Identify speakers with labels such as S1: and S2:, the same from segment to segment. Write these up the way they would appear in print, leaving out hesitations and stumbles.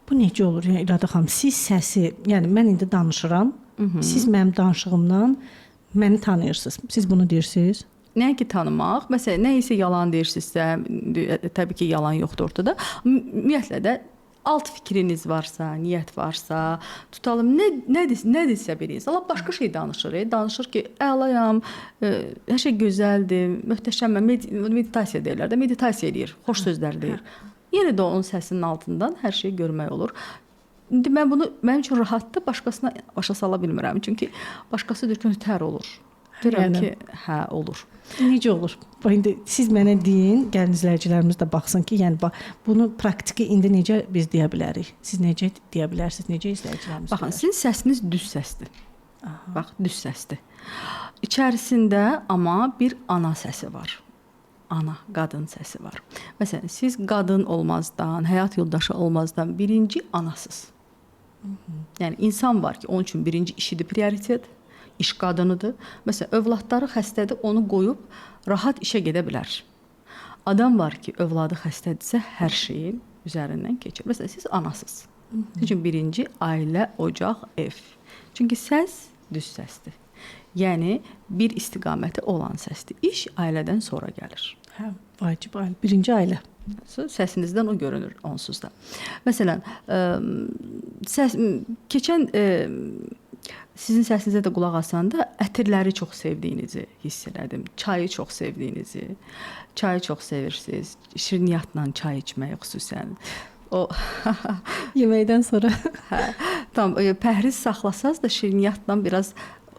S1: Bu necə olur? Yəni İradə xanım, siz səsi, yəni mən indi danışıram. Siz mənim danışığımdan məni tanıyırsınız. Siz bunu deyirsiniz?
S2: Nəinki tanımaq, məsələn, nə isə yalan deyirsinizsə, təbii ki, yalan yoxdur ortada. Ümumiyyətlə də alt fikriniz varsa, niyyət varsa, tutalım nə desə bir insan, başqa şey danışır. Danışır ki, əlayam, hər şey gözəldir, möhtəşəmməm, meditasiya deyirlər də, meditasiya eləyir, xoş sözlər deyir. Yenə də onun səsinin altından hər şeyi görmək olur. İndi mən bunu, mənim üçün rahatdır, başqasına başa sala bilmirəm. Çünki başqası deyir ki, tər olur. Deyirəm ki, hə, olur.
S1: Necə olur? İndi siz mənə deyin, gəlin izləyicilərimiz də baxsın ki, yəni bunu praktiki indi necə biz deyə bilərik? Siz necə deyə bilərsiniz? Necə izləyicilərimiz?
S2: Baxın, sizin səsiniz düz səsdir. Bax, düz səsdir. İçərisində amma bir ana səsi var. Ana, qadın səsi var. Məsələn, siz qadın olmazdan, həyat yoldaşı olmazdan birinci anasız. Yəni insan var ki, onun üçün birinci işidir prioritet. İş qadınıdır. Məsələn, övladları xəstədir, onu qoyub rahat işə gedə bilər. Adam var ki, övladı xəstədirsə, hər şeyin üzərindən keçir. Məsələn, siz anasız. Çünki birinci ailə, ocaq, ev. Çünki səs düz səsdir. Yəni bir istiqaməti olan səsdir. İş ailədən sonra gəlir.
S1: Hə, vacib ailə, birinci ailə.
S2: Səsinizdən o görünür onsuz da. Məsələn, keçən sizin səsinizə də qulaq asanda ətirləri çox sevdiyinizi hiss elədim. Çayı çox sevdiyinizi, çayı çox sevirsiniz. Şirniyyatla çay içməyi xüsusən. O
S1: yeməkdən sonra
S2: tam pəhriz saxlasaz da şirniyyatla biraz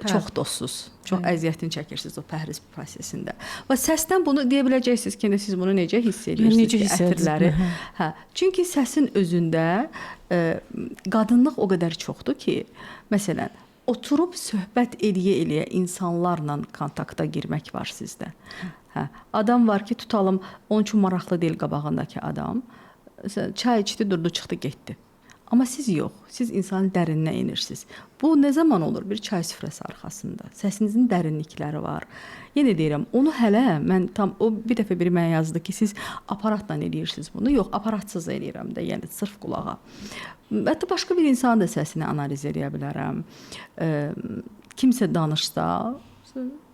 S2: çox dostsuz. Çox əziyyətini çəkirsiniz o pəhriz prosesində. Və səsdən bunu deyə biləcəksiniz ki, siz bunu necə hiss edirsiniz ki, ətirləri. Hə, çünki səsin özündə qadınlıq o qədər çoxdur ki, məsələn, oturub söhbət eləyə-eləyə insanlarla kontakta girmək var sizdə. Hə, adam var ki, tutalım, onun üçün maraqlı deyil qabağındakı adam. Çay içdi, durdu, çıxdı, getdi. Amma siz yox, siz insanın dərininə inirsiniz. Bu nə zaman olur? Bir çay süfrəsi arxasında. Səsinizin dərinlikləri var. Yenə deyirəm, onu hələ mən tam o bir dəfə biri mənə yazdı ki, siz aparatla eləyirsiniz bunu. Yox, aparatsız eləyirəm də, yəni sırf qulağa. Hətta başqa bir insanın da səsini analiz edə bilərəm. Kimsə danışsa,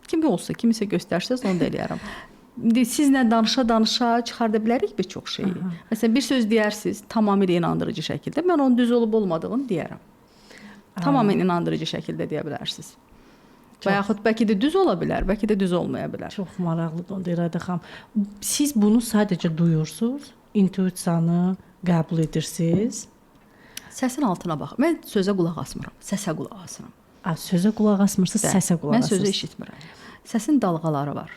S2: kim olsa, kimsə göstərsəz, onu da eləyərəm. Sizlə danışa-danışa çıxarda bilərik bir çox şeyi. Məsələn, bir söz deyərsiniz, tamamilə inandırıcı şəkildə. Mən onun düz olub-olmadığını deyərəm. Tamamilə inandırıcı şəkildə deyə bilərsiniz. Və yaxud bəlkə də düz ola bilər, bəlkə də düz olmaya bilər.
S1: Çox maraqlıdır, İradə xanım. Siz bunu sadəcə duyursunuz, intuisiyanı qəbul edirsiniz.
S2: Səsin altına bax. Mən sözə qulaq asmıram, səsə qulaq asıram.
S1: Sözə qulaq asmırsınız, səsə qulaq asırsınız.
S2: Mən sözü eşitmirəm. Səsin dalğaları var.